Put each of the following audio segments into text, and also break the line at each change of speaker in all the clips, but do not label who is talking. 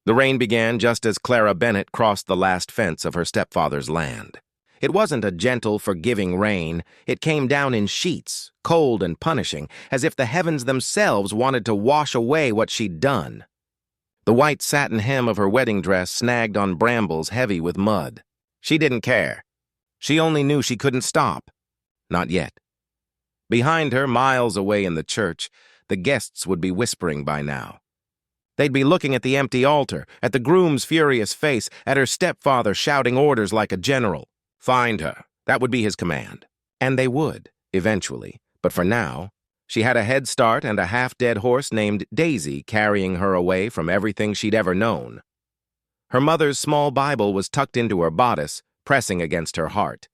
The rain began just as Clara Bennett crossed the last fence of her stepfather's land. It wasn't a gentle, forgiving rain. It came down in sheets, cold and punishing, as if the heavens themselves wanted to wash away what she'd done. The white satin hem of her wedding dress snagged on brambles heavy with mud. She didn't care. She only knew she couldn't stop. Not yet. Behind her, miles away in the church, the guests would be whispering by now. They'd be looking at the empty altar, at the groom's furious face, at her stepfather shouting orders like a general. Find her. That would be his command. And they would, eventually. But for now, she had a head start and a half-dead horse named Daisy carrying her away from everything she'd ever known. Her mother's small Bible was tucked into her bodice, pressing against her heart.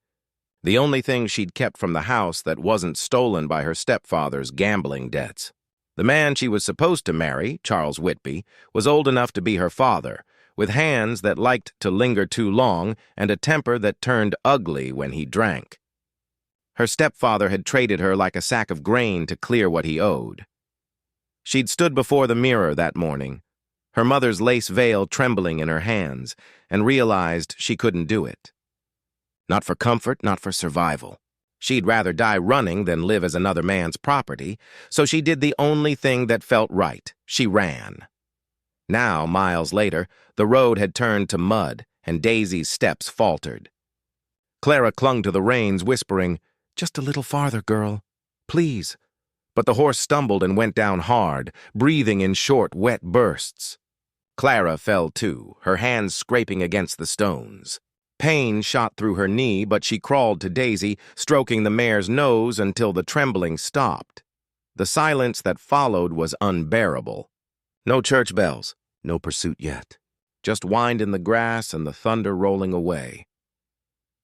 The only thing she'd kept from the house that wasn't stolen by her stepfather's gambling debts. The man she was supposed to marry, Charles Whitby, was old enough to be her father, with hands that liked to linger too long and a temper that turned ugly when he drank. Her stepfather had traded her like a sack of grain to clear what he owed. She'd stood before the mirror that morning, her mother's lace veil trembling in her hands, and realized she couldn't do it. Not for comfort, not for survival. She'd rather die running than live as another man's property, so she did the only thing that felt right. She ran. Now, miles later, the road had turned to mud, and Daisy's steps faltered. Clara clung to the reins, whispering, "Just a little farther, girl. Please." But the horse stumbled and went down hard, breathing in short, wet bursts. Clara fell too, her hands scraping against the stones. Pain shot through her knee, but she crawled to Daisy, stroking the mare's nose until the trembling stopped. The silence that followed was unbearable. No church bells, no pursuit yet. Just wind in the grass and the thunder rolling away.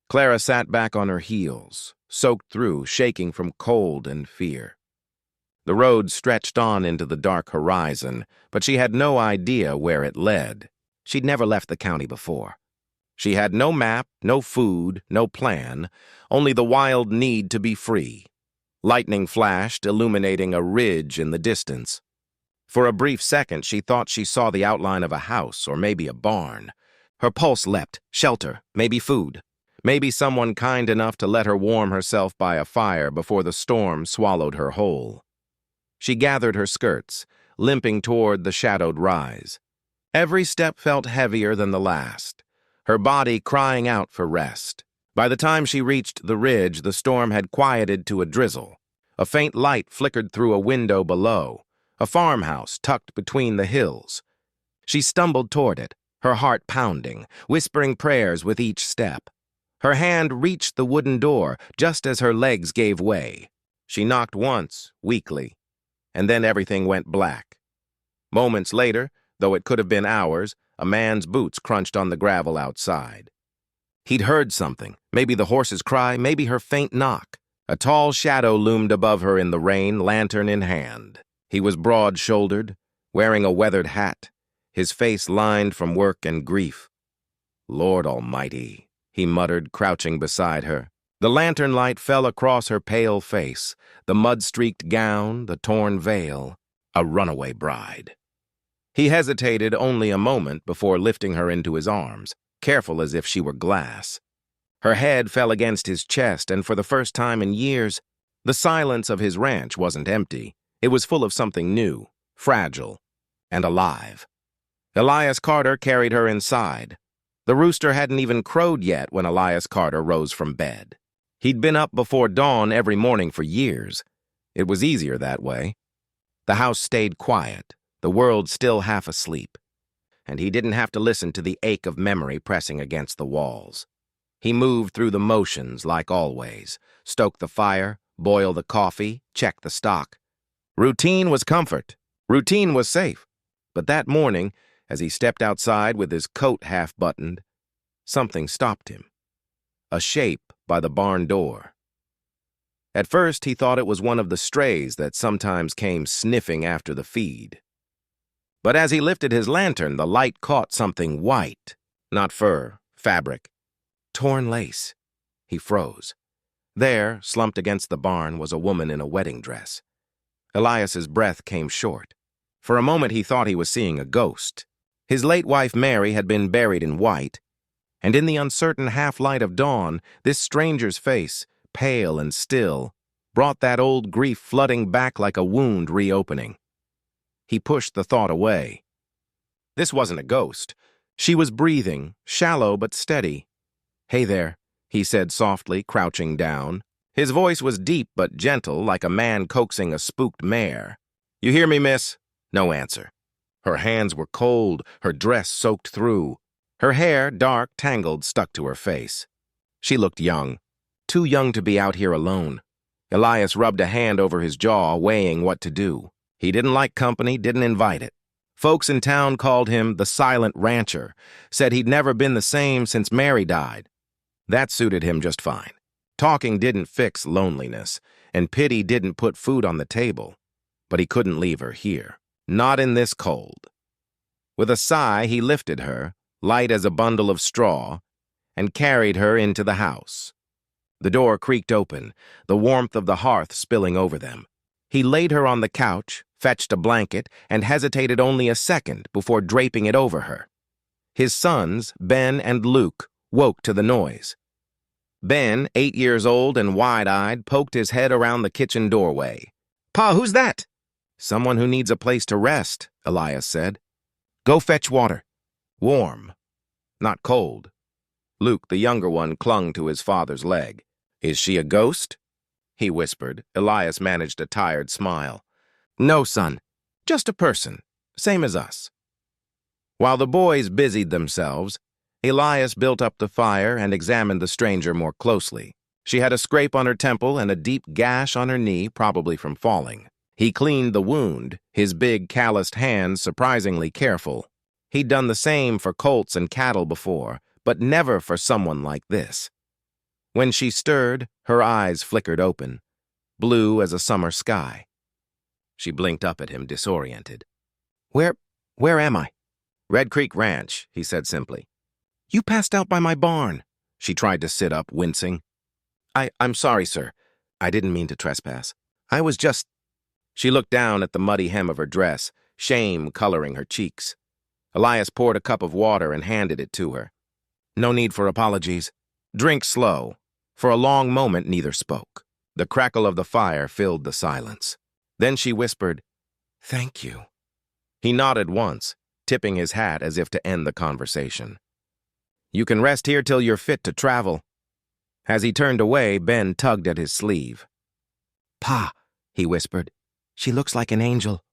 Clara sat back on her heels, soaked through, shaking from cold and fear. The road stretched on into the dark horizon, but she had no idea where it led. She'd never left the county before. She had no map, no food, no plan, only the wild need to be free. Lightning flashed, illuminating a ridge in the distance. For a brief second, she thought she saw the outline of a house or maybe a barn. Her pulse leapt. Shelter, maybe food. Maybe someone kind enough to let her warm herself by a fire before the storm swallowed her whole. She gathered her skirts, limping toward the shadowed rise. Every step felt heavier than the last, her body crying out for rest. By the time she reached the ridge, the storm had quieted to a drizzle. A faint light flickered through a window below, a farmhouse tucked between the hills. She stumbled toward it, her heart pounding, whispering prayers with each step. Her hand reached the wooden door just as her legs gave way. She knocked once, weakly, and then everything went black. Moments later, though it could have been hours, a man's boots crunched on the gravel outside. He'd heard something, maybe the horse's cry, maybe her faint knock. A tall shadow loomed above her in the rain, lantern in hand. He was broad-shouldered, wearing a weathered hat, his face lined from work and grief. "Lord Almighty," he muttered, crouching beside her. The lantern light fell across her pale face, the mud-streaked gown, the torn veil, a runaway bride. He hesitated only a moment before lifting her into his arms, careful as if she were glass. Her head fell against his chest, and for the first time in years, the silence of his ranch wasn't empty. It was full of something new, fragile, and alive. Elias Carter carried her inside. The rooster hadn't even crowed yet when Elias Carter rose from bed. He'd been up before dawn every morning for years. It was easier that way. The house stayed quiet, the world still half asleep, and he didn't have to listen to the ache of memory pressing against the walls. He moved through the motions like always, stoke the fire, boil the coffee, check the stock. Routine was comfort. Routine was safe. But that morning, as he stepped outside with his coat half-buttoned, something stopped him. A shape by the barn door. At first, he thought it was one of the strays that sometimes came sniffing after the feed. But as he lifted his lantern, the light caught something white. Not fur, fabric. Torn lace. He froze. There, slumped against the barn, was a woman in a wedding dress. Elias's breath came short. For a moment he thought he was seeing a ghost. His late wife Mary had been buried in white, and in the uncertain half-light of dawn, this stranger's face, pale and still, brought that old grief flooding back like a wound reopening. He pushed the thought away. This wasn't a ghost. She was breathing, shallow but steady. "Hey there," he said softly, crouching down. His voice was deep but gentle, like a man coaxing a spooked mare. "You hear me, miss?" No answer. Her hands were cold, her dress soaked through. Her hair, dark, tangled, stuck to her face. She looked young, too young to be out here alone. Elias rubbed a hand over his jaw, weighing what to do. He didn't like company, didn't invite it. Folks in town called him the Silent Rancher, said he'd never been the same since Mary died. That suited him just fine. Talking didn't fix loneliness, and pity didn't put food on the table. But he couldn't leave her here, not in this cold. With a sigh, he lifted her, light as a bundle of straw, and carried her into the house. The door creaked open, the warmth of the hearth spilling over them. He laid her on the couch, fetched a blanket, and hesitated only a second before draping it over her. His sons, Ben and Luke, woke to the noise. Ben, 8 years old and wide-eyed, poked his head around the kitchen doorway. "Pa, who's that?" "Someone who needs a place to rest," Elias said. "Go fetch water. Warm, not cold." Luke, the younger one, clung to his father's leg. "Is she a ghost?" he whispered. Elias managed a tired smile. "No, son. Just a person, same as us." While the boys busied themselves, Elias built up the fire and examined the stranger more closely. She had a scrape on her temple and a deep gash on her knee, probably from falling. He cleaned the wound, his big, calloused hands surprisingly careful. He'd done the same for colts and cattle before, but never for someone like this. When she stirred, her eyes flickered open, blue as a summer sky. She blinked up at him, disoriented. Where am I?" "Red Creek Ranch," he said simply. "You passed out by my barn." She tried to sit up, wincing. I'm sorry, sir. I didn't mean to trespass. I was just—" She looked down at the muddy hem of her dress, shame coloring her cheeks. Elias poured a cup of water and handed it to her. "No need for apologies. Drink slow." For a long moment, neither spoke. The crackle of the fire filled the silence. Then she whispered, "Thank you." He nodded once, tipping his hat as if to end the conversation. "You can rest here till you're fit to travel." As he turned away, Ben tugged at his sleeve. "Pa," he whispered, "she looks like an angel."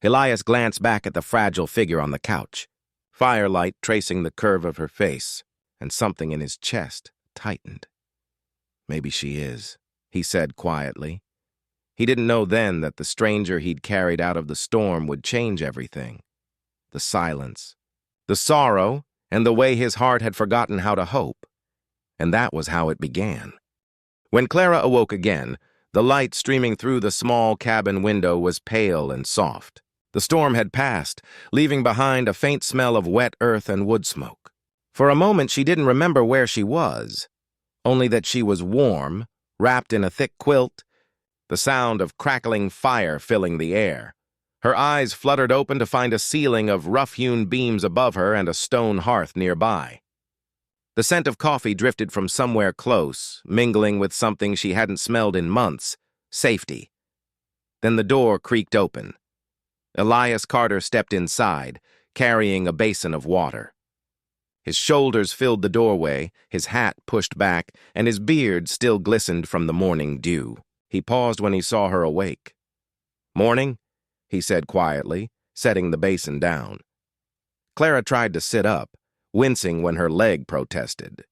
Elias glanced back at the fragile figure on the couch, firelight tracing the curve of her face, and something in his chest tightened. "Maybe she is," he said quietly. He didn't know then that the stranger he'd carried out of the storm would change everything. The silence, the sorrow, and the way his heart had forgotten how to hope. And that was how it began. When Clara awoke again, the light streaming through the small cabin window was pale and soft. The storm had passed, leaving behind a faint smell of wet earth and wood smoke. For a moment she didn't remember where she was, only that she was warm, wrapped in a thick quilt, the sound of crackling fire filling the air. Her eyes fluttered open to find a ceiling of rough-hewn beams above her and a stone hearth nearby. The scent of coffee drifted from somewhere close, mingling with something she hadn't smelled in months, safety. Then the door creaked open. Elias Carter stepped inside, carrying a basin of water. His shoulders filled the doorway, his hat pushed back, and his beard still glistened from the morning dew. He paused when he saw her awake. "Morning," he said quietly, setting the basin down. Clara tried to sit up, wincing when her leg protested.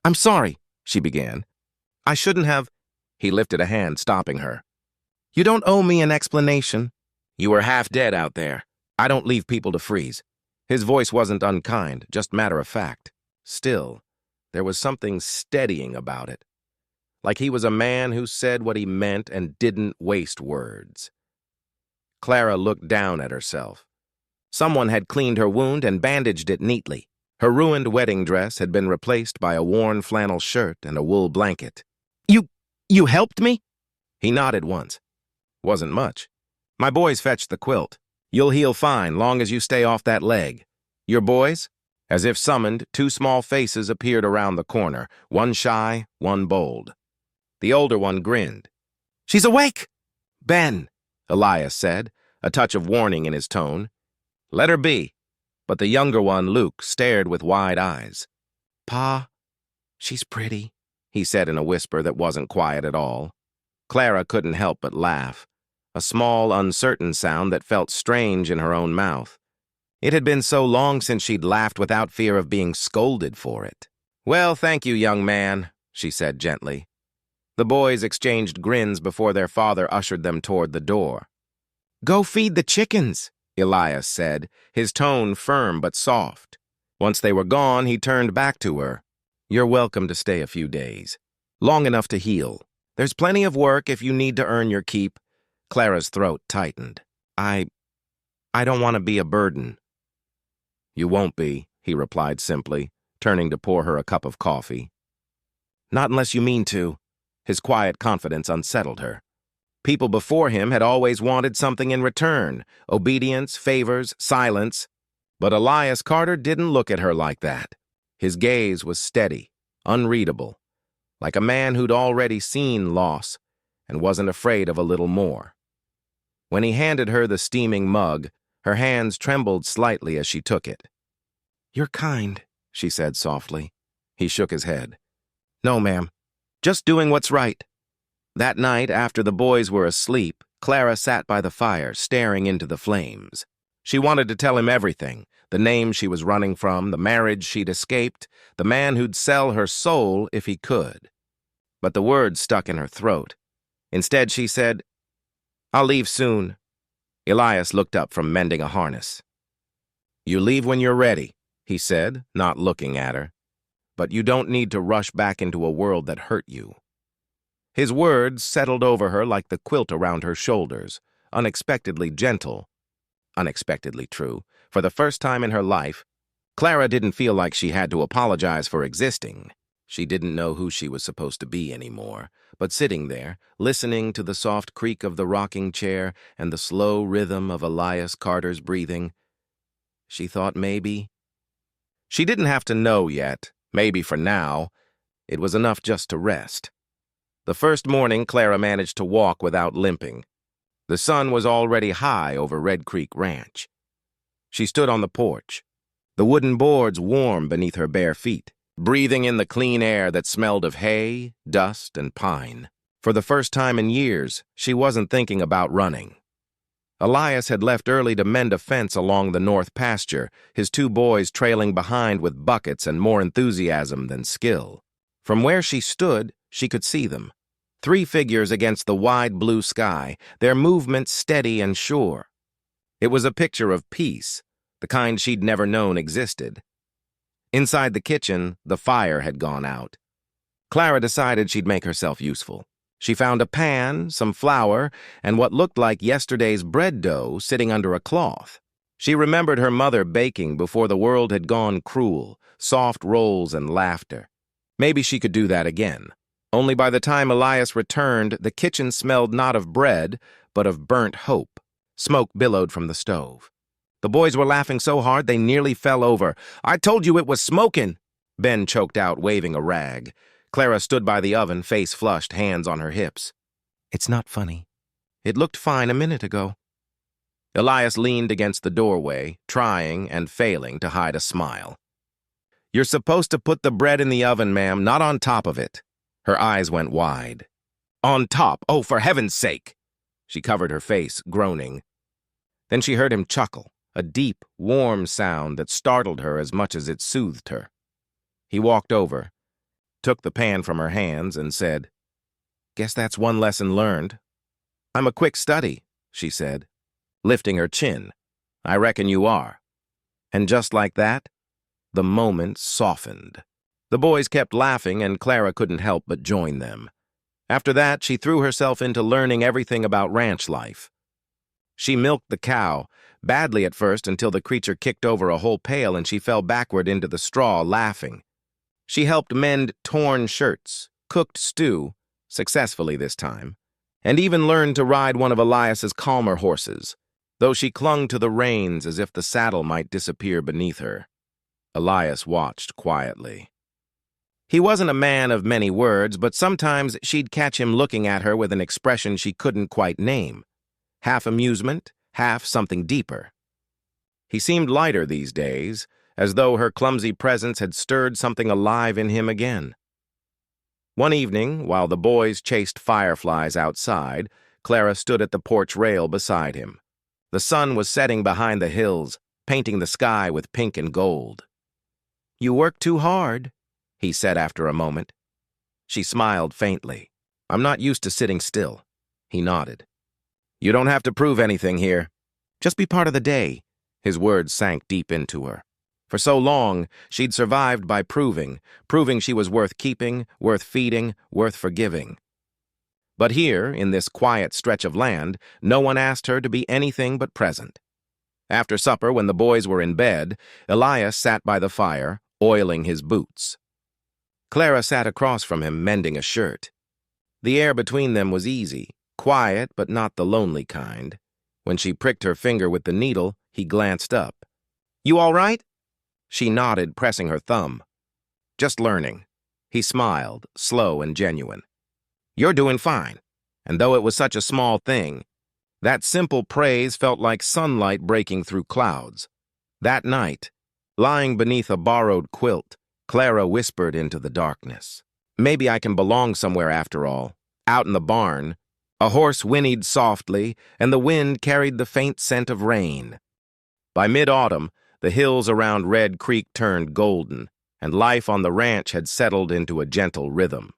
I'm sorry," she began. "I shouldn't have—" He lifted a hand, stopping her. "You don't owe me an explanation. You were half dead out there. I don't leave people to freeze." His voice wasn't unkind, just matter-of-fact. Still, there was something steadying about it. Like he was a man who said what he meant and didn't waste words. Clara looked down at herself. Someone had cleaned her wound and bandaged it neatly. Her ruined wedding dress had been replaced by a worn flannel shirt and a wool blanket. You helped me?" He nodded once. "Wasn't much. My boys fetched the quilt. You'll heal fine, long as you stay off that leg. Your boys?" As if summoned, two small faces appeared around the corner, one shy, one bold. The older one grinned. "She's awake!" "Ben," Elias said, a touch of warning in his tone. "Let her be." But the younger one, Luke, stared with wide eyes. "Pa, she's pretty," he said in a whisper that wasn't quiet at all. Clara couldn't help but laugh, a small, uncertain sound that felt strange in her own mouth. It had been so long since she'd laughed without fear of being scolded for it. "Well, thank you, young man," she said gently. The boys exchanged grins before their father ushered them toward the door. "Go feed the chickens," Elias said, his tone firm but soft. Once they were gone, he turned back to her. "You're welcome to stay a few days. Long enough to heal. There's plenty of work if you need to earn your keep." Clara's throat tightened. I don't want to be a burden." "You won't be," he replied simply, turning to pour her a cup of coffee. "Not unless you mean to." His quiet confidence unsettled her. People before him had always wanted something in return, obedience, favors, silence. But Elias Carter didn't look at her like that. His gaze was steady, unreadable, like a man who'd already seen loss and wasn't afraid of a little more. When he handed her the steaming mug, her hands trembled slightly as she took it. "You're kind," she said softly. He shook his head. "No, ma'am. Just doing what's right." That night, after the boys were asleep, Clara sat by the fire, staring into the flames. She wanted to tell him everything, the name she was running from, the marriage she'd escaped, the man who'd sell her soul if he could. But the words stuck in her throat. Instead, she said, "I'll leave soon." Elias looked up from mending a harness. "You leave when you're ready," he said, not looking at her. "But you don't need to rush back into a world that hurt you." His words settled over her like the quilt around her shoulders, unexpectedly gentle, unexpectedly true. For the first time in her life, Clara didn't feel like she had to apologize for existing. She didn't know who she was supposed to be anymore, but sitting there, listening to the soft creak of the rocking chair and the slow rhythm of Elias Carter's breathing, she thought maybe. She didn't have to know yet, maybe for now. It was enough just to rest. The first morning, Clara managed to walk without limping. The sun was already high over Red Creek Ranch. She stood on the porch, the wooden boards warm beneath her bare feet, breathing in the clean air that smelled of hay, dust, and pine. For the first time in years, she wasn't thinking about running. Elias had left early to mend a fence along the north pasture, his two boys trailing behind with buckets and more enthusiasm than skill. From where she stood, she could see them. 3 figures against the wide blue sky, their movements steady and sure. It was a picture of peace, the kind she'd never known existed. Inside the kitchen, the fire had gone out. Clara decided she'd make herself useful. She found a pan, some flour, and what looked like yesterday's bread dough sitting under a cloth. She remembered her mother baking before the world had gone cruel, soft rolls and laughter. Maybe she could do that again. Only by the time Elias returned, the kitchen smelled not of bread, but of burnt hope. Smoke billowed from the stove. The boys were laughing so hard they nearly fell over. "I told you it was smoking," Ben choked out, waving a rag. Clara stood by the oven, face flushed, hands on her hips. "It's not funny. It looked fine a minute ago." Elias leaned against the doorway, trying and failing to hide a smile. "You're supposed to put the bread in the oven, ma'am, not on top of it." Her eyes went wide. "On top? Oh, for heaven's sake!" She covered her face, groaning. Then she heard him chuckle, a deep, warm sound that startled her as much as it soothed her. He walked over, took the pan from her hands, and said, "Guess that's one lesson learned." "I'm a quick study," she said, lifting her chin. "I reckon you are." And just like that, the moment softened. The boys kept laughing, and Clara couldn't help but join them. After that, she threw herself into learning everything about ranch life. She milked the cow, badly at first until the creature kicked over a whole pail and she fell backward into the straw, laughing. She helped mend torn shirts, cooked stew, successfully this time, and even learned to ride one of Elias's calmer horses. though she clung to the reins as if the saddle might disappear beneath her. Elias watched quietly. He wasn't a man of many words, but sometimes she'd catch him looking at her with an expression she couldn't quite name. Half amusement, half something deeper. He seemed lighter these days, as though her clumsy presence had stirred something alive in him again. One evening, while the boys chased fireflies outside, Clara stood at the porch rail beside him. The sun was setting behind the hills, painting the sky with pink and gold. "You work too hard," he said after a moment. She smiled faintly. "I'm not used to sitting still." He nodded. "You don't have to prove anything here. Just be part of the day." His words sank deep into her. For so long, she'd survived by proving she was worth keeping, worth feeding, worth forgiving. But here, in this quiet stretch of land, no one asked her to be anything but present. After supper, when the boys were in bed, Elias sat by the fire, oiling his boots. Clara sat across from him, mending a shirt. The air between them was easy, quiet but not the lonely kind. When she pricked her finger with the needle, he glanced up. "You all right?" She nodded, pressing her thumb. "Just learning." He smiled, slow and genuine. "You're doing fine." And though it was such a small thing, that simple praise felt like sunlight breaking through clouds. That night, lying beneath a borrowed quilt, Clara whispered into the darkness. "Maybe I can belong somewhere after all." Out in the barn, a horse whinnied softly, and the wind carried the faint scent of rain. By mid-autumn, the hills around Red Creek turned golden, and life on the ranch had settled into a gentle rhythm.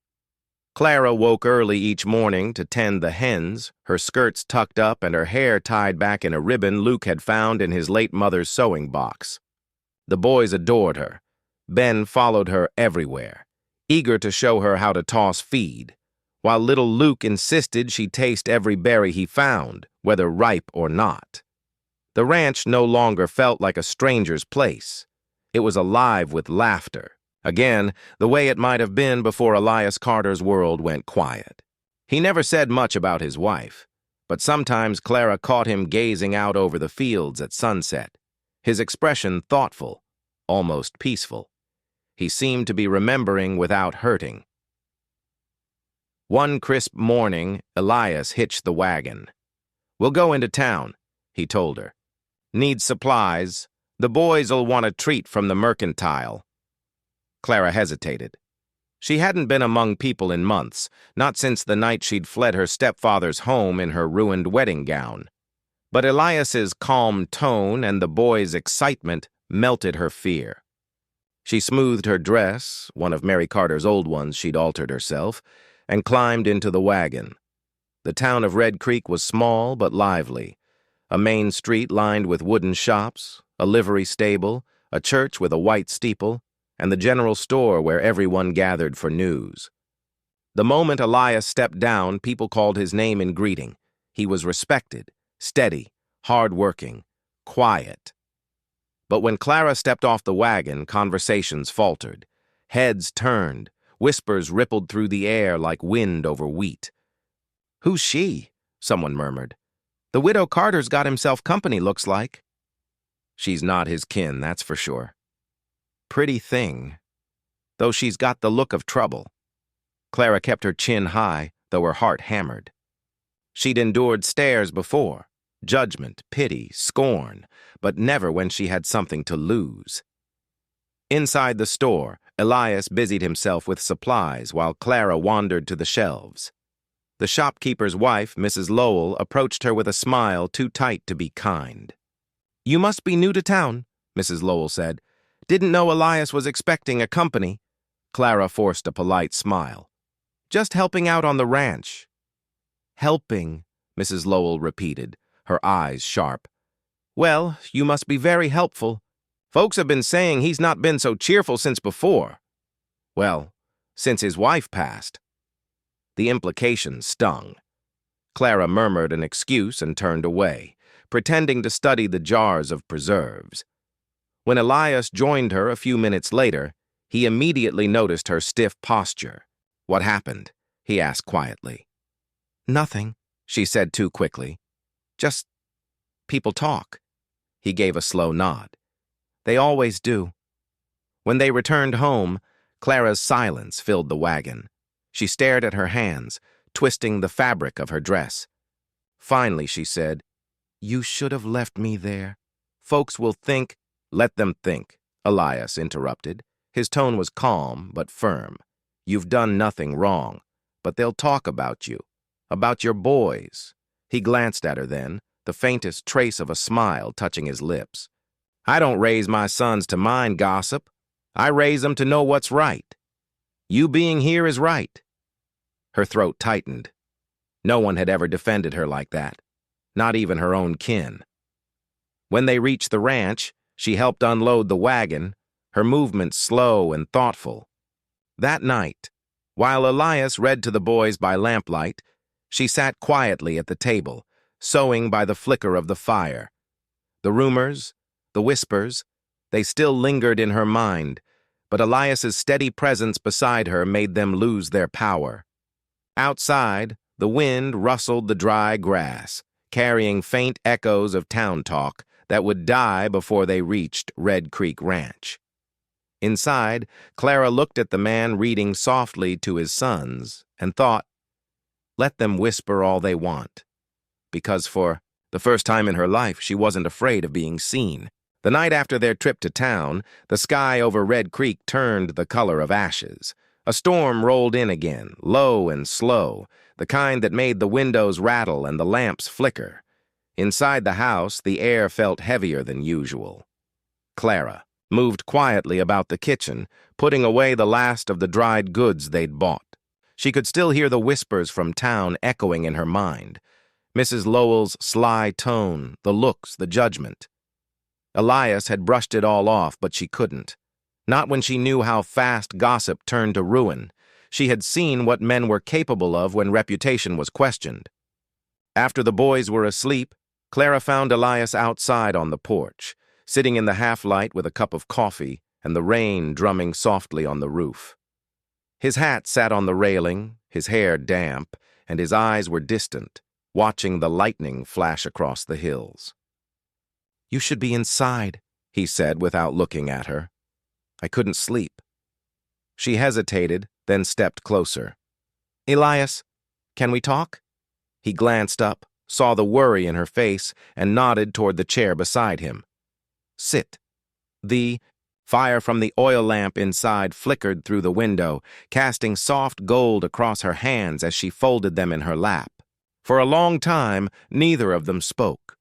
Clara woke early each morning to tend the hens, her skirts tucked up and her hair tied back in a ribbon Luke had found in his late mother's sewing box. The boys adored her. Ben followed her everywhere, eager to show her how to toss feed, while little Luke insisted she taste every berry he found, whether ripe or not. The ranch no longer felt like a stranger's place. It was alive with laughter. Again, the way it might have been before Elias Carter's world went quiet. He never said much about his wife, but sometimes Clara caught him gazing out over the fields at sunset, his expression thoughtful, almost peaceful. He seemed to be remembering without hurting. One crisp morning, Elias hitched the wagon. "We'll go into town," he told her. "Need supplies. The boys'll want a treat from the mercantile." Clara hesitated. She hadn't been among people in months, not since the night she'd fled her stepfather's home in her ruined wedding gown. But Elias's calm tone and the boys' excitement melted her fear. She smoothed her dress, one of Mary Carter's old ones she'd altered herself, and climbed into the wagon. The town of Red Creek was small but lively. A main street lined with wooden shops, a livery stable, a church with a white steeple, and the general store where everyone gathered for news. The moment Elias stepped down, people called his name in greeting. He was respected, steady, hard-working, quiet. But when Clara stepped off the wagon, conversations faltered. Heads turned, whispers rippled through the air like wind over wheat. "Who's she?" someone murmured. "The widow Carter's got himself company, looks like." "She's not his kin, that's for sure." "Pretty thing, though she's got the look of trouble." Clara kept her chin high, though her heart hammered. She'd endured stares before, judgment, pity, scorn, but never when she had something to lose. Inside the store, Elias busied himself with supplies while Clara wandered to the shelves. The shopkeeper's wife, Mrs. Lowell, approached her with a smile too tight to be kind. "You must be new to town," Mrs. Lowell said. "Didn't know Elias was expecting a company." Clara forced a polite smile. "Just helping out on the ranch." "Helping," Mrs. Lowell repeated, her eyes sharp. "Well, you must be very helpful. Folks have been saying he's not been so cheerful since before. Well, since his wife passed." The implication stung. Clara murmured an excuse and turned away, pretending to study the jars of preserves. When Elias joined her a few minutes later, he immediately noticed her stiff posture. "What happened?" he asked quietly. "Nothing," she said too quickly. "Just People talk. He gave a slow nod. They always do. When they returned home, Clara's silence filled the wagon. She stared at her hands, twisting the fabric of her dress. Finally, she said, "You should have left me there. Folks will think—" "Let them think," Elias interrupted. His tone was calm but firm. "You've done nothing wrong, but they'll talk about you, about your boys." He glanced at her then, the faintest trace of a smile touching his lips. "I don't raise my sons to mind gossip. I raise them to know what's right. You being here is right." Her throat tightened. No one had ever defended her like that, not even her own kin. When they reached the ranch, she helped unload the wagon, her movements slow and thoughtful. That night, while Elias read to the boys by lamplight, she sat quietly at the table, sewing by the flicker of the fire. The rumors, the whispers, they still lingered in her mind, but Elias's steady presence beside her made them lose their power. Outside, the wind rustled the dry grass, carrying faint echoes of town talk that would die before they reached Red Creek Ranch. Inside, Clara looked at the man reading softly to his sons and thought, let them whisper all they want. Because for the first time in her life, she wasn't afraid of being seen. The night after their trip to town, the sky over Red Creek turned the color of ashes. A storm rolled in again, low and slow, the kind that made the windows rattle and the lamps flicker. Inside the house, the air felt heavier than usual. Clara moved quietly about the kitchen, putting away the last of the dried goods they'd bought. She could still hear the whispers from town echoing in her mind. Mrs. Lowell's sly tone, the looks, the judgment. Elias had brushed it all off, but she couldn't. Not when she knew how fast gossip turned to ruin. She had seen what men were capable of when reputation was questioned. After the boys were asleep, Clara found Elias outside on the porch, sitting in the half-light with a cup of coffee and the rain drumming softly on the roof. His hat sat on the railing, his hair damp, and his eyes were distant, watching the lightning flash across the hills. "You should be inside," he said without looking at her. "I couldn't sleep." She hesitated, then stepped closer. "Elias, can we talk?" He glanced up, saw the worry in her face, and nodded toward the chair beside him. "Sit." The fire from the oil lamp inside flickered through the window, casting soft gold across her hands as she folded them in her lap. For a long time, neither of them spoke.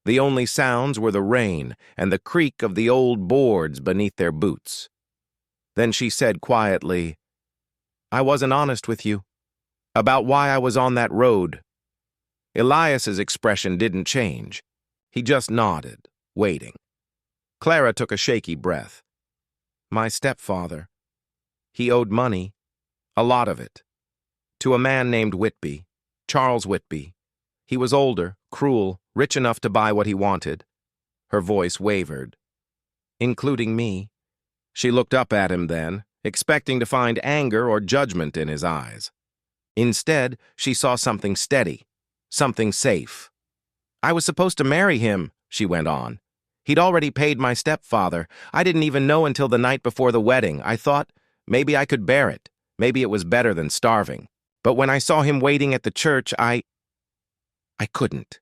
The only sounds were the rain and the creak of the old boards beneath their boots. Then she said quietly, "I wasn't honest with you about why I was on that road." Elias's expression didn't change. He just nodded, waiting. Clara took a shaky breath. "My stepfather. He owed money, a lot of it, to a man named Whitby, Charles Whitby. He was older, cruel, rich enough to buy what he wanted." Her voice wavered. "Including me." She looked up at him then, expecting to find anger or judgment in his eyes. Instead, she saw something steady, something safe. "I was supposed to marry him," she went on. "He'd already paid my stepfather. I didn't even know until the night before the wedding. I thought maybe I could bear it. Maybe it was better than starving. But when I saw him waiting at the church, I couldn't.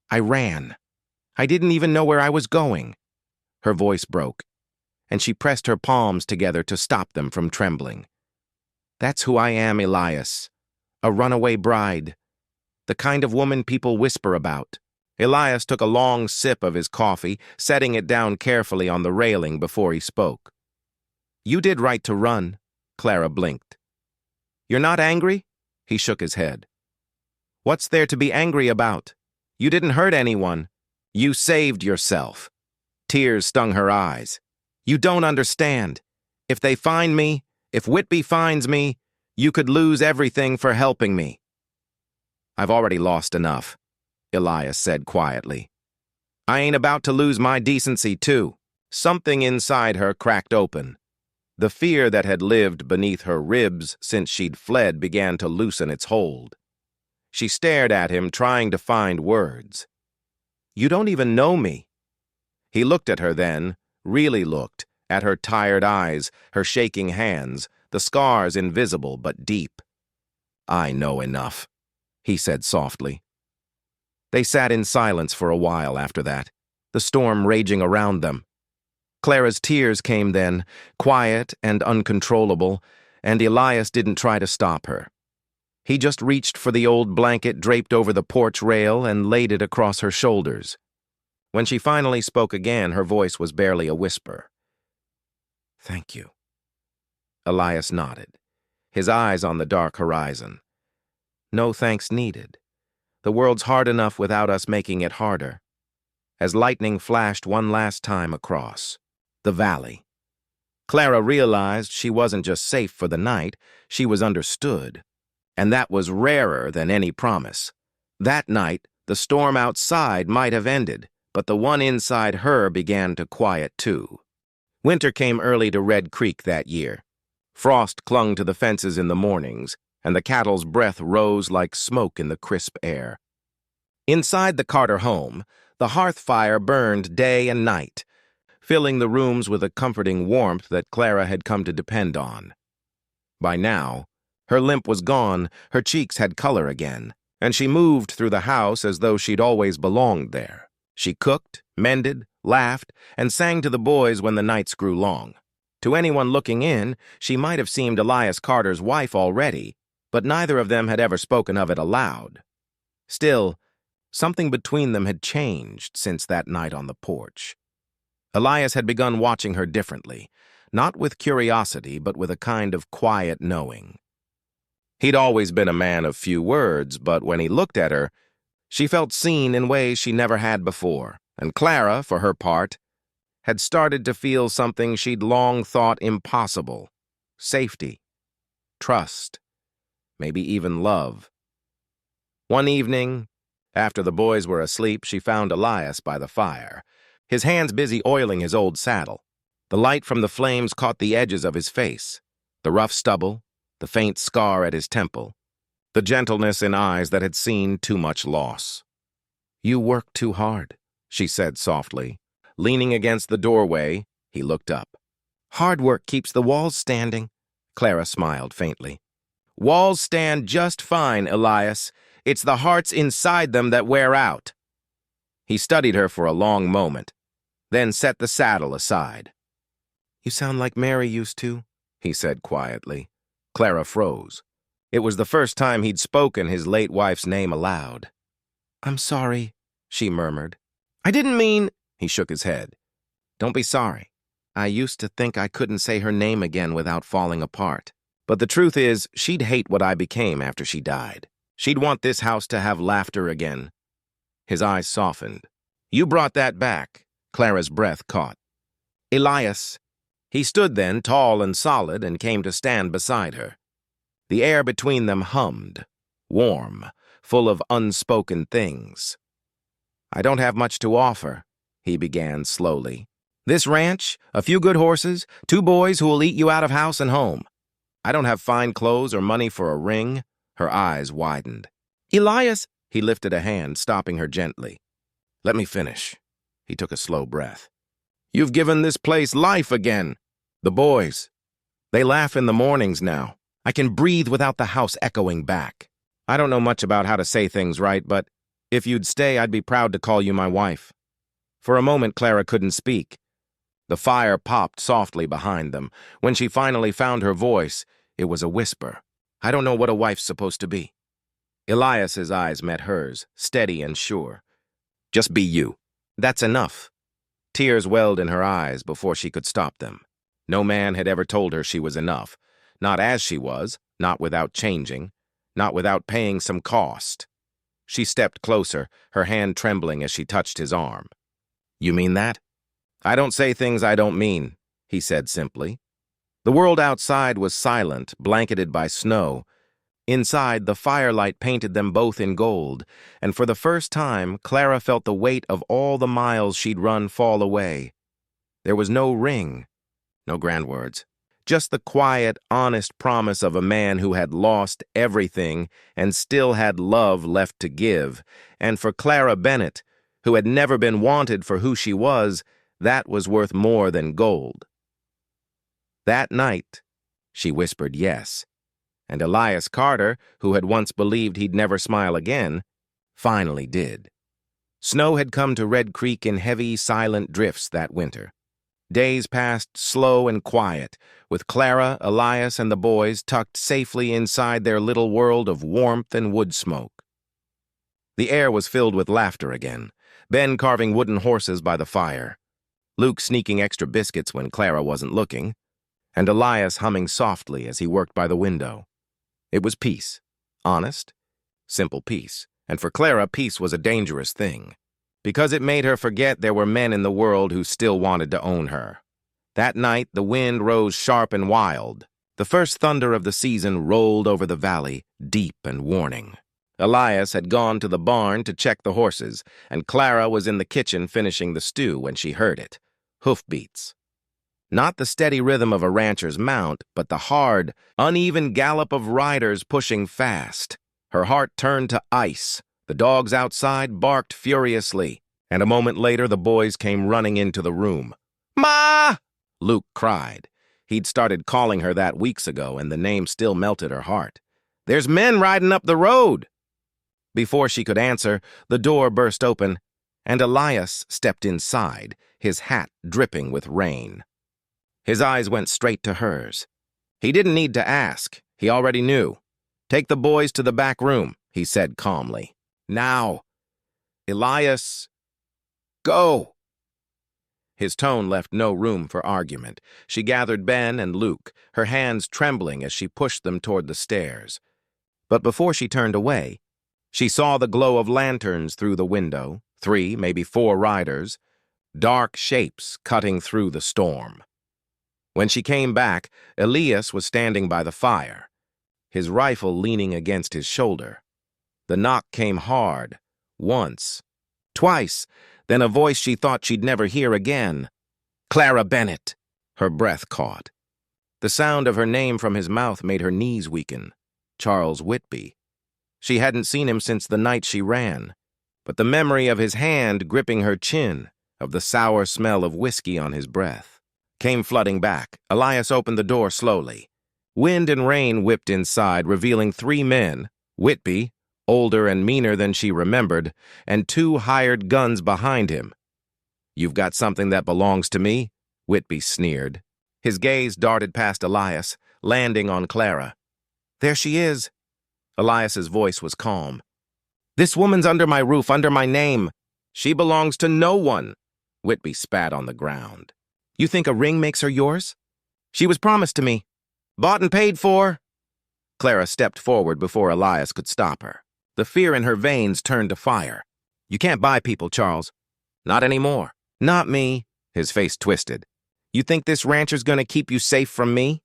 I ran. I didn't even know where I was going." Her voice broke, and she pressed her palms together to stop them from trembling. "That's who I am, Elias. A runaway bride. The kind of woman people whisper about." Elias took a long sip of his coffee, setting it down carefully on the railing before he spoke. "You did right to run," Clara blinked. "You're not angry?" He shook his head. "What's there to be angry about? You didn't hurt anyone. You saved yourself." Tears stung her eyes. "You don't understand. If they find me, if Whitby finds me, you could lose everything for helping me." "I've already lost enough," Elias said quietly. "I ain't about to lose my decency, too." Something inside her cracked open. The fear that had lived beneath her ribs since she'd fled began to loosen its hold. She stared at him, trying to find words. You don't even know me." He looked at her then, really looked, at her tired eyes, her shaking hands, the scars invisible but deep. "I know enough," he said softly. They sat in silence for a while after that, the storm raging around them. Clara's tears came then, quiet and uncontrollable, and Elias didn't try to stop her. He just reached for the old blanket draped over the porch rail and laid it across her shoulders. When she finally spoke again, her voice was barely a whisper. "Thank you." Elias nodded, his eyes on the dark horizon. "No thanks needed. The world's hard enough without us making it harder." As lightning flashed one last time across the valley, Clara realized she wasn't just safe for the night, she was understood. And that was rarer than any promise. That night, the storm outside might have ended, but the one inside her began to quiet too. Winter came early to Red Creek that year. Frost clung to the fences in the mornings, and the cattle's breath rose like smoke in the crisp air. Inside the Carter home, the hearth fire burned day and night, filling the rooms with a comforting warmth that Clara had come to depend on. By now, her limp was gone, her cheeks had color again, and she moved through the house as though she'd always belonged there. She cooked, mended, laughed, and sang to the boys when the nights grew long. To anyone looking in, she might have seemed Elias Carter's wife already, but neither of them had ever spoken of it aloud. Still, something between them had changed since that night on the porch. Elias had begun watching her differently, not with curiosity, but with a kind of quiet knowing. He'd always been a man of few words, but when he looked at her, she felt seen in ways she never had before, and Clara, for her part, had started to feel something she'd long thought impossible: safety, trust, maybe even love. One evening, after the boys were asleep, she found Elias by the fire, his hands busy oiling his old saddle. The light from the flames caught the edges of his face, the rough stubble, the faint scar at his temple, the gentleness in eyes that had seen too much loss. "You work too hard," she said softly. Leaning against the doorway, he looked up. "Hard work keeps the walls standing," Clara smiled faintly. "Walls stand just fine, Elias. It's the hearts inside them that wear out." He studied her for a long moment, then set the saddle aside. "You sound like Mary used to," he said quietly. Clara froze. It was the first time he'd spoken his late wife's name aloud. "I'm sorry," she murmured. "I didn't mean—" He shook his head. "Don't be sorry. I used to think I couldn't say her name again without falling apart. But the truth is, she'd hate what I became after she died. She'd want this house to have laughter again." His eyes softened. "You brought that back." Clara's breath caught. "Elias." He stood then, tall and solid, and came to stand beside her. The air between them hummed, warm, full of unspoken things. "I don't have much to offer," he began slowly. "This ranch, a few good horses, 2 boys who will eat you out of house and home. I don't have fine clothes or money for a ring." Her eyes widened. "Elias," he lifted a hand, stopping her gently. "Let me finish." He took a slow breath. "You've given this place life again. The boys, they laugh in the mornings now. I can breathe without the house echoing back. I don't know much about how to say things right, but if you'd stay, I'd be proud to call you my wife." For a moment, Clara couldn't speak. The fire popped softly behind them. When she finally found her voice, it was a whisper. "I don't know what a wife's supposed to be." Elias's eyes met hers, steady and sure. "Just be you. That's enough." Tears welled in her eyes before she could stop them. No man had ever told her she was enough. Not as she was, not without changing, not without paying some cost. She stepped closer, her hand trembling as she touched his arm. "You mean that?" "I don't say things I don't mean," he said simply. The world outside was silent, blanketed by snow. Inside, the firelight painted them both in gold, and for the first time, Clara felt the weight of all the miles she'd run fall away. There was no ring, no grand words, just the quiet, honest promise of a man who had lost everything and still had love left to give. And for Clara Bennett, who had never been wanted for who she was, that was worth more than gold. That night, she whispered yes, and Elias Carter, who had once believed he'd never smile again, finally did. Snow had come to Red Creek in heavy, silent drifts that winter. Days passed slow and quiet, with Clara, Elias, and the boys tucked safely inside their little world of warmth and wood smoke. The air was filled with laughter again, Ben carving wooden horses by the fire, Luke sneaking extra biscuits when Clara wasn't looking, and Elias humming softly as he worked by the window. It was peace. Honest, simple peace. And for Clara, peace was a dangerous thing, because it made her forget there were men in the world who still wanted to own her. That night, the wind rose sharp and wild. The first thunder of the season rolled over the valley, deep and warning. Elias had gone to the barn to check the horses, and Clara was in the kitchen finishing the stew when she heard it. Hoofbeats. Not the steady rhythm of a rancher's mount, but the hard, uneven gallop of riders pushing fast. Her heart turned to ice. The dogs outside barked furiously, and a moment later the boys came running into the room. "Ma!" Luke cried. He'd started calling her that weeks ago, and the name still melted her heart. "There's men riding up the road!" Before she could answer, the door burst open, and Elias stepped inside, his hat dripping with rain. His eyes went straight to hers. He didn't need to ask. He already knew. "Take the boys to the back room," he said calmly. "Now." "Elias, go." His tone left no room for argument. She gathered Ben and Luke, her hands trembling as she pushed them toward the stairs. But before she turned away, she saw the glow of lanterns through the window, 3, maybe 4 riders, dark shapes cutting through the storm. When she came back, Elias was standing by the fire, his rifle leaning against his shoulder. The knock came hard, once, twice, then a voice she thought she'd never hear again. "Clara Bennett!" Her breath caught. The sound of her name from his mouth made her knees weaken. Charles Whitby. She hadn't seen him since the night she ran, but the memory of his hand gripping her chin, of the sour smell of whiskey on his breath, came flooding back. Elias opened the door slowly. Wind and rain whipped inside, revealing 3 men, Whitby, older and meaner than she remembered, and 2 hired guns behind him. "You've got something that belongs to me?" Whitby sneered. His gaze darted past Elias, landing on Clara. "There she is." Elias's voice was calm. "This woman's under my roof, under my name. She belongs to no one." Whitby spat on the ground. "You think a ring makes her yours? She was promised to me. Bought and paid for." Clara stepped forward before Elias could stop her. The fear in her veins turned to fire. "You can't buy people, Charles. Not anymore." "Not me." His face twisted. "You think this rancher's gonna keep you safe from me?"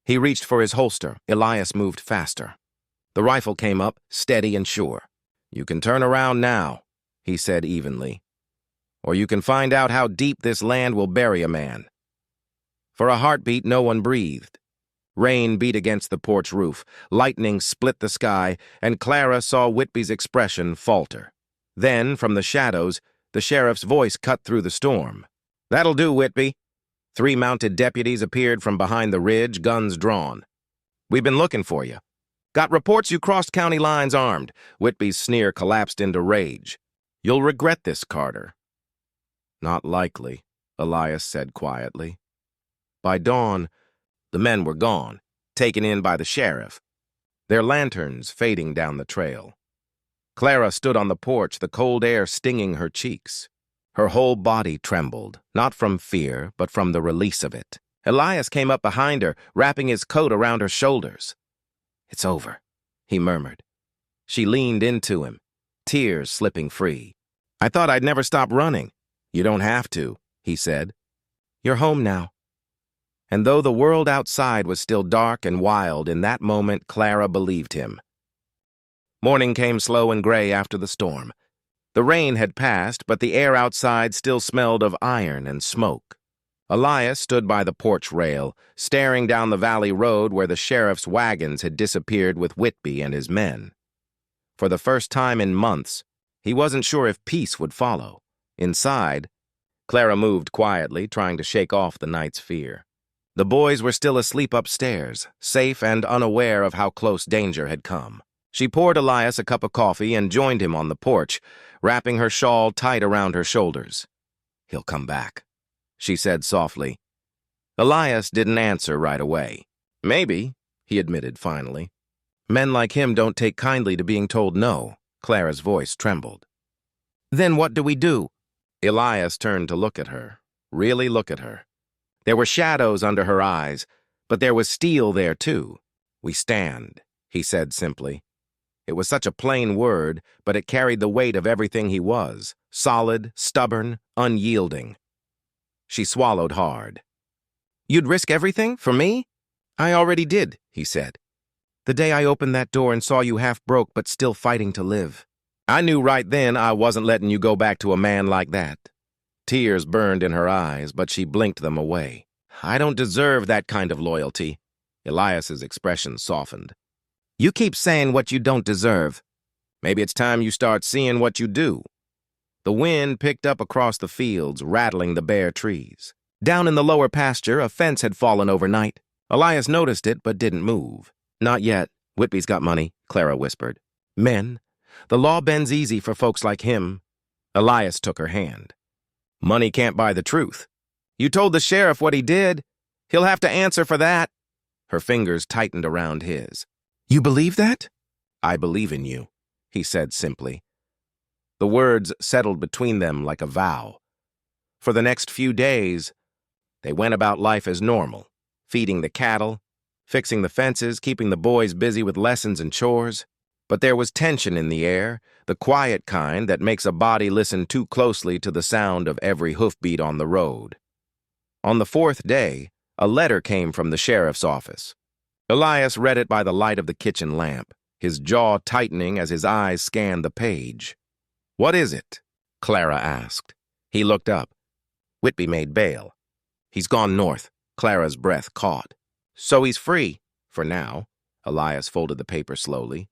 He reached for his holster. Elias moved faster. The rifle came up, steady and sure. "You can turn around now," he said evenly. "Or you can find out how deep this land will bury a man." For a heartbeat, no one breathed. Rain beat against the porch roof, lightning split the sky, and Clara saw Whitby's expression falter. Then, from the shadows, the sheriff's voice cut through the storm. "That'll do, Whitby." 3 mounted deputies appeared from behind the ridge, guns drawn. "We've been looking for you. Got reports you crossed county lines armed." Whitby's sneer collapsed into rage. "You'll regret this, Carter." "Not likely," Elias said quietly. By dawn, the men were gone, taken in by the sheriff, their lanterns fading down the trail. Clara stood on the porch, the cold air stinging her cheeks. Her whole body trembled, not from fear, but from the release of it. Elias came up behind her, wrapping his coat around her shoulders. "It's over," he murmured. She leaned into him, tears slipping free. "I thought I'd never stop running." "You don't have to," he said. "You're home now." And though the world outside was still dark and wild, in that moment Clara believed him. Morning came slow and gray after the storm. The rain had passed, but the air outside still smelled of iron and smoke. Elias stood by the porch rail, staring down the valley road where the sheriff's wagons had disappeared with Whitby and his men. For the first time in months, He wasn't sure if peace would follow. Inside, Clara moved quietly, trying to shake off the night's fear. The boys were still asleep upstairs, safe and unaware of how close danger had come. She poured Elias a cup of coffee and joined him on the porch, wrapping her shawl tight around her shoulders. "He'll come back," she said softly. Elias didn't answer right away. "Maybe," he admitted finally. "Men like him don't take kindly to being told no." Clara's voice trembled. "Then what do we do?" Elias turned to look at her, really look at her. There were shadows under her eyes, but there was steel there too. "We stand," he said simply. It was such a plain word, but it carried the weight of everything he was, solid, stubborn, unyielding. She swallowed hard. "You'd risk everything for me?" "I already did," he said. "The day I opened that door and saw you half broke but still fighting to live. I knew right then I wasn't letting you go back to a man like that." Tears burned in her eyes, but she blinked them away. "I don't deserve that kind of loyalty." Elias's expression softened. "You keep saying what you don't deserve. Maybe it's time you start seeing what you do." The wind picked up across the fields, rattling the bare trees. Down in the lower pasture, a fence had fallen overnight. Elias noticed it, but didn't move. "Not yet. Whitby's got money," Clara whispered. "Men. The law bends easy for folks like him." Elias took her hand. "Money can't buy the truth. You told the sheriff what he did. He'll have to answer for that." Her fingers tightened around his. "You believe that?" "I believe in you," he said simply. The words settled between them like a vow. For the next few days, they went about life as normal, feeding the cattle, fixing the fences, keeping the boys busy with lessons and chores. But there was tension in the air, the quiet kind that makes a body listen too closely to the sound of every hoofbeat on the road. On the fourth day, a letter came from the sheriff's office. Elias read it by the light of the kitchen lamp, his jaw tightening as his eyes scanned the page. "What is it?" Clara asked. He looked up. "Whitby made bail. He's gone north." Clara's breath caught. "So he's free, for now." Elias folded the paper slowly.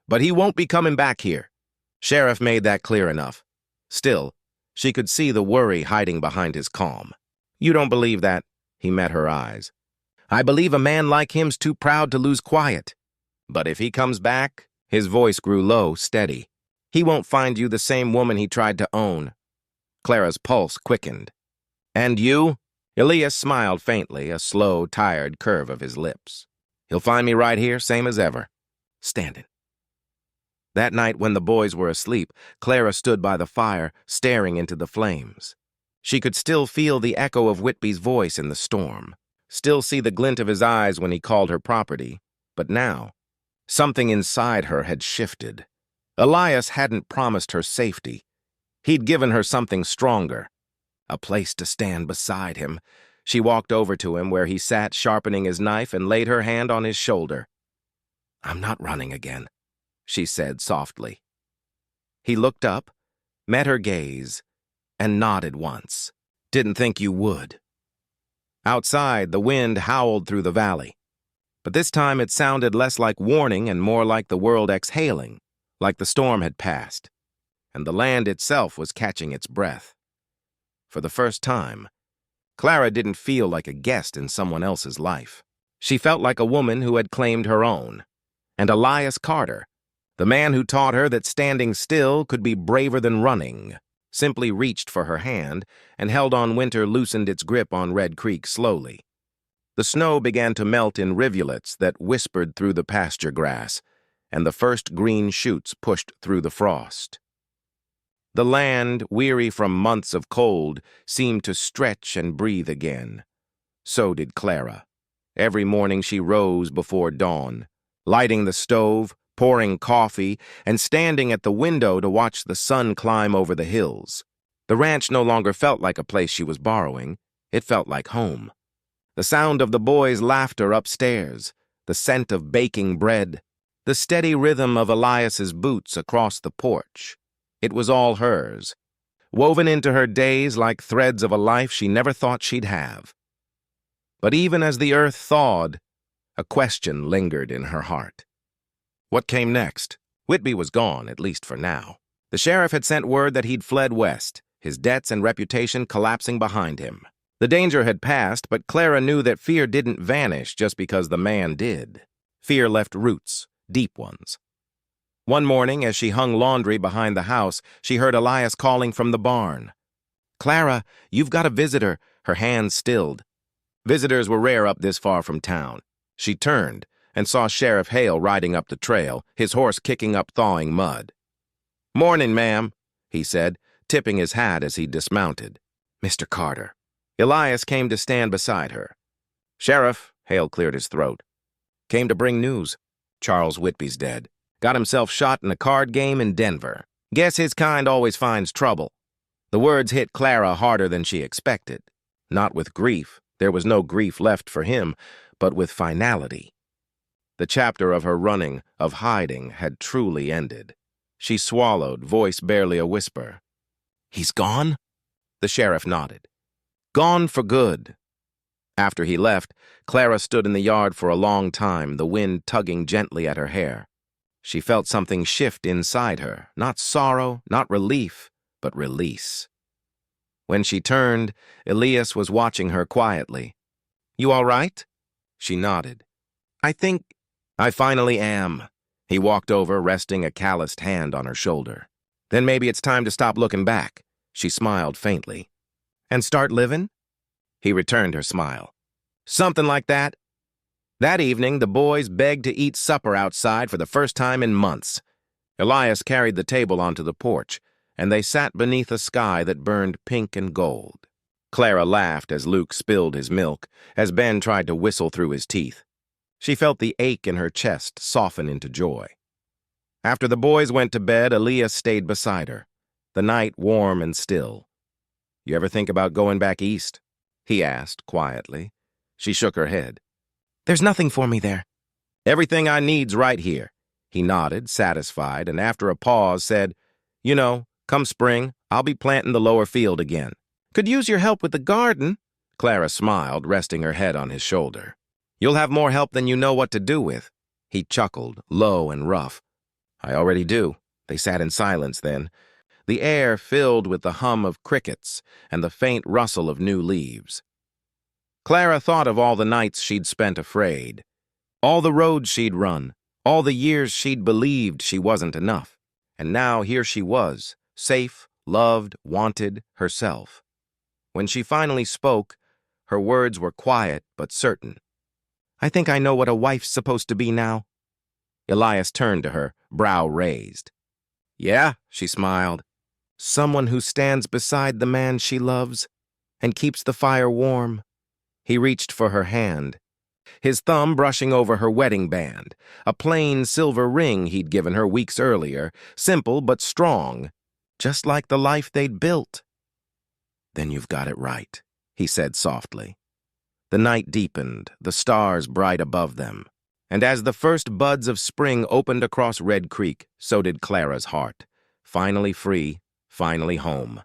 "But he won't be coming back here. Sheriff made that clear enough." Still, she could see the worry hiding behind his calm. "You don't believe that?" He met her eyes. "I believe a man like him's too proud to lose quiet. But if he comes back," his voice grew low, steady, "he won't find you the same woman he tried to own." Clara's pulse quickened. "And you?" Elias smiled faintly, a slow, tired curve of his lips. "He'll find me right here, same as ever, standing." That night when the boys were asleep, Clara stood by the fire, staring into the flames. She could still feel the echo of Whitby's voice in the storm, still see the glint of his eyes when he called her property. But now, something inside her had shifted. Elias hadn't promised her safety. He'd given her something stronger, a place to stand beside him. She walked over to him where he sat sharpening his knife and laid her hand on his shoulder. "I'm not running again," she said softly. He looked up, met her gaze, and nodded once. "Didn't think you would." Outside, the wind howled through the valley. But this time it sounded less like warning and more like the world exhaling, like the storm had passed, and the land itself was catching its breath. For the first time, Clara didn't feel like a guest in someone else's life. She felt like a woman who had claimed her own. And Elias Carter, the man who taught her that standing still could be braver than running, simply reached for her hand, and held on winter loosened its grip on Red Creek slowly. The snow began to melt in rivulets that whispered through the pasture grass, and the first green shoots pushed through the frost. The land, weary from months of cold, seemed to stretch and breathe again. So did Clara. Every morning she rose before dawn, lighting the stove, pouring coffee, and standing at the window to watch the sun climb over the hills. The ranch no longer felt like a place she was borrowing. It felt like home. The sound of the boys' laughter upstairs, the scent of baking bread, the steady rhythm of Elias's boots across the porch. It was all hers, woven into her days like threads of a life she never thought she'd have. But even as the earth thawed, a question lingered in her heart. What came next? Whitby was gone, at least for now. The sheriff had sent word that he'd fled west, his debts and reputation collapsing behind him. The danger had passed, but Clara knew that fear didn't vanish just because the man did. Fear left roots, deep ones. One morning, as she hung laundry behind the house, she heard Elias calling from the barn. "Clara, you've got a visitor," her hands stilled. Visitors were rare up this far from town. She turned and saw Sheriff Hale riding up the trail, his horse kicking up thawing mud. "Morning, ma'am," he said, tipping his hat as he dismounted. "Mr. Carter." Elias came to stand beside her. "Sheriff," Hale cleared his throat. "Came to bring news. Charles Whitby's dead. Got himself shot in a card game in Denver. Guess his kind always finds trouble." The words hit Clara harder than she expected. Not with grief. There was no grief left for him, but with finality. The chapter of her running, of hiding, had truly ended. She swallowed, voice barely a whisper. "He's gone?" The sheriff nodded. "Gone for good." After he left, Clara stood in the yard for a long time, the wind tugging gently at her hair. She felt something shift inside her, not sorrow, not relief, but release. When she turned, Elias was watching her quietly. "You all right?" She nodded. I finally am." He walked over, resting a calloused hand on her shoulder. "Then maybe it's time to stop looking back." She smiled faintly. "And start living?" He returned her smile. "Something like that." That evening, the boys begged to eat supper outside for the first time in months. Elias carried the table onto the porch, and they sat beneath a sky that burned pink and gold. Clara laughed as Luke spilled his milk, as Ben tried to whistle through his teeth. She felt the ache in her chest soften into joy. After the boys went to bed, Elias stayed beside her, the night warm and still. "You ever think about going back east?" he asked quietly. She shook her head. "There's nothing for me there." "Everything I need's right here." He nodded, satisfied, and after a pause said, "You know, come spring, I'll be planting the lower field again." "Could use your help with the garden." Clara smiled, resting her head on his shoulder. "You'll have more help than you know what to do with." He chuckled, low and rough. "I already do." They sat in silence then, the air filled with the hum of crickets and the faint rustle of new leaves. Clara thought of all the nights she'd spent afraid, all the roads she'd run, all the years she'd believed she wasn't enough. And now here she was, safe, loved, wanted, herself. When she finally spoke, her words were quiet but certain. "I think I know what a wife's supposed to be now." Elias turned to her, brow raised. "Yeah," she smiled. "Someone who stands beside the man she loves and keeps the fire warm." He reached for her hand, his thumb brushing over her wedding band, a plain silver ring he'd given her weeks earlier, simple but strong, just like the life they'd built. "Then you've got it right," he said softly. The night deepened, the stars bright above them, and as the first buds of spring opened across Red Creek, so did Clara's heart, finally free, finally home.